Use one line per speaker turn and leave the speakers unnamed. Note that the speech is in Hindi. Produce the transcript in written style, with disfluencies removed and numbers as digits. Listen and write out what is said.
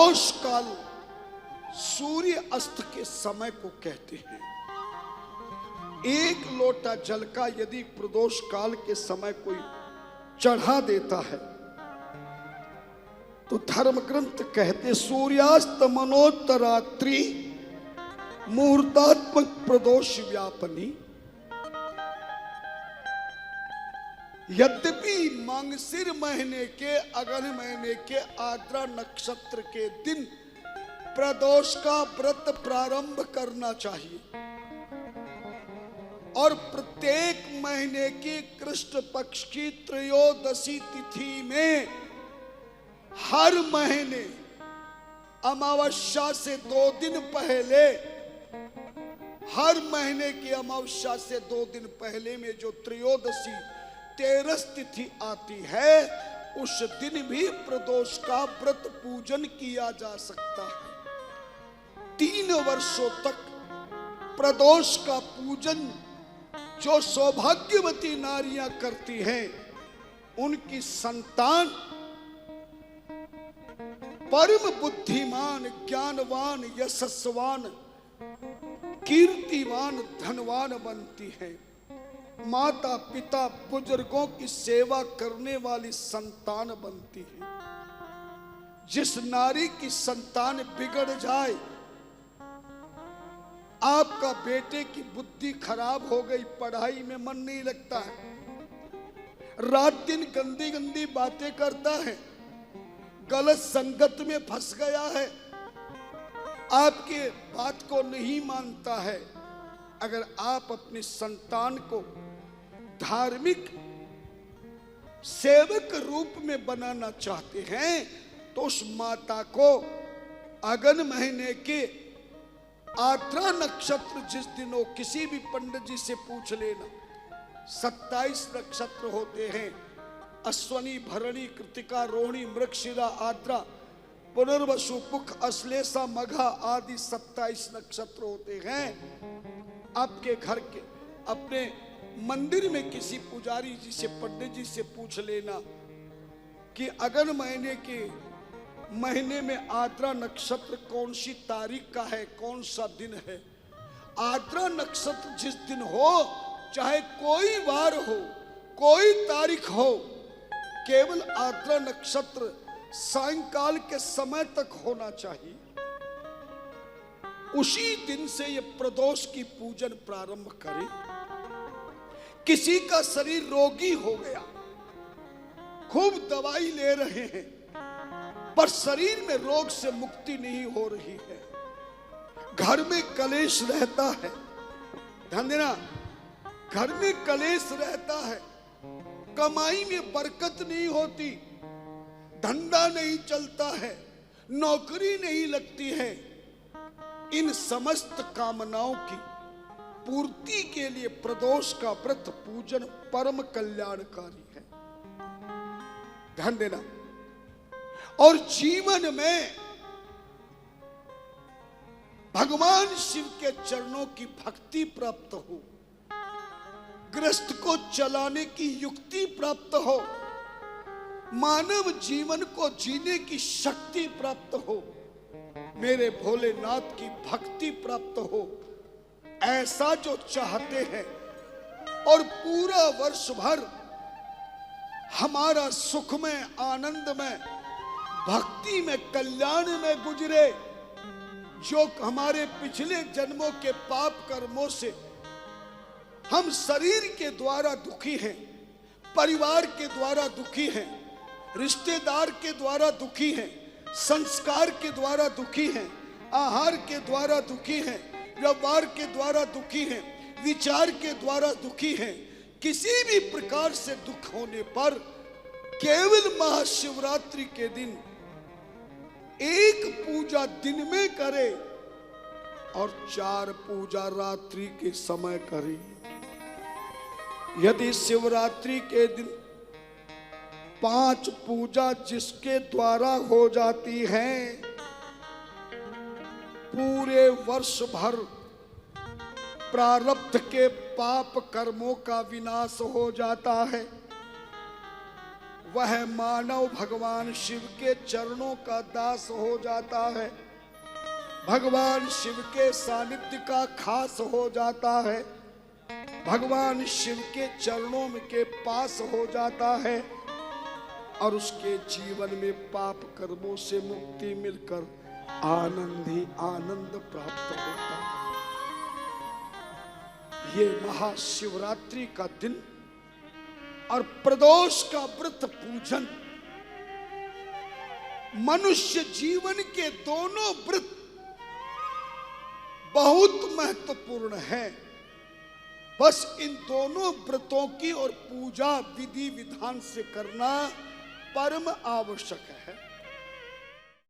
प्रदोष काल सूर्य अस्त के समय को कहते हैं। एक लोटा जल का यदि प्रदोष काल के समय कोई चढ़ा देता है तो धर्म ग्रंथ कहते सूर्यास्त मनोत्तरात्रि मुहूर्तात्मक प्रदोष व्यापनी। यद्यपि मांगसिर महीने के अगन महीने के आद्रा नक्षत्र के दिन प्रदोष का व्रत प्रारंभ करना चाहिए और प्रत्येक महीने की कृष्ण पक्ष की त्रयोदशी तिथि में हर महीने अमावस्या से 2 दिन पहले, हर महीने की अमावस्या से 2 दिन पहले में जो त्रयोदशी 13 तिथि आती है उस दिन भी प्रदोष का व्रत पूजन किया जा सकता है। 3 वर्षों तक प्रदोष का पूजन जो सौभाग्यवती नारियां करती हैं उनकी संतान परम बुद्धिमान, ज्ञानवान, यशस्वान, कीर्तिवान, धनवान बनती है। माता पिता बुजुर्गों की सेवा करने वाली संतान बनती है। जिस नारी की संतान बिगड़ जाए, आपका बेटे की बुद्धि खराब हो गई, पढ़ाई में मन नहीं लगता है, रात दिन गंदी गंदी बातें करता है, गलत संगत में फंस गया है, आपके बात को नहीं मानता है, अगर आप अपनी संतान को धार्मिक सेवक रूप में बनाना चाहते हैं तो उस माता को अगन महीने के आद्रा नक्षत्र जिस दिन हो, किसी भी पंडित जी से पूछ लेना, 27 नक्षत्र होते हैं। अश्वनी, भरणी, कृतिका, रोहिणी, मृगशिरा, आद्रा, पुनर्वसु, पुख, अश्लेषा, मघा आदि 27 नक्षत्र होते हैं। आपके घर के अपने मंदिर में किसी पुजारी जी से, पंडित जी से पूछ लेना कि अगन महीने के महीने में आद्रा नक्षत्र कौन सी तारीख का है, कौन सा दिन है। आद्रा नक्षत्र जिस दिन हो, चाहे कोई वार हो, कोई तारीख हो, केवल आद्रा नक्षत्र सायंकाल के समय तक होना चाहिए। उसी दिन से ये प्रदोष की पूजन प्रारंभ करें। किसी का शरीर रोगी हो गया, खूब दवाई ले रहे हैं पर शरीर में रोग से मुक्ति नहीं हो रही है, घर में कलेश रहता है, ध्यान देना, घर में कलेश रहता है, कमाई में बरकत नहीं होती, धंधा नहीं चलता है, नौकरी नहीं लगती है, इन समस्त कामनाओं की पूर्ति के लिए प्रदोष का व्रत पूजन परम कल्याणकारी है। ध्यान देना। और जीवन में भगवान शिव के चरणों की भक्ति प्राप्त हो, गृहस्थ को चलाने की युक्ति प्राप्त हो, मानव जीवन को जीने की शक्ति प्राप्त हो, मेरे भोलेनाथ की भक्ति प्राप्त हो, ऐसा जो चाहते हैं और पूरा वर्ष भर हमारा सुख में, आनंद में, भक्ति में, कल्याण में गुजरे, जो हमारे पिछले जन्मों के पाप कर्मों से हम शरीर के द्वारा दुखी हैं, परिवार के द्वारा दुखी हैं, रिश्तेदार के द्वारा दुखी हैं, संस्कार के द्वारा दुखी हैं, आहार के द्वारा दुखी हैं, व्यवहार के द्वारा दुखी हैं, विचार के द्वारा दुखी हैं, किसी भी प्रकार से दुख होने पर केवल महाशिवरात्रि के दिन एक पूजा दिन में करे और 4 पूजा रात्रि के समय करे। यदि शिवरात्रि के दिन 5 पूजा जिसके द्वारा हो जाती है, पूरे वर्ष भर प्रारब्ध के पाप कर्मों का विनाश हो जाता है। वह मानव भगवान शिव के चरणों का दास हो जाता है, भगवान शिव के सानिध्य का खास हो जाता है, भगवान शिव के चरणों के पास हो जाता है और उसके जीवन में पाप कर्मों से मुक्ति मिलकर आनंद ही आनंद प्राप्त होता है। ये महाशिवरात्रि का दिन और प्रदोष का व्रत पूजन मनुष्य जीवन के दोनों व्रत बहुत महत्वपूर्ण है। बस इन दोनों व्रतों की और पूजा विधि विधान से करना परम आवश्यक है।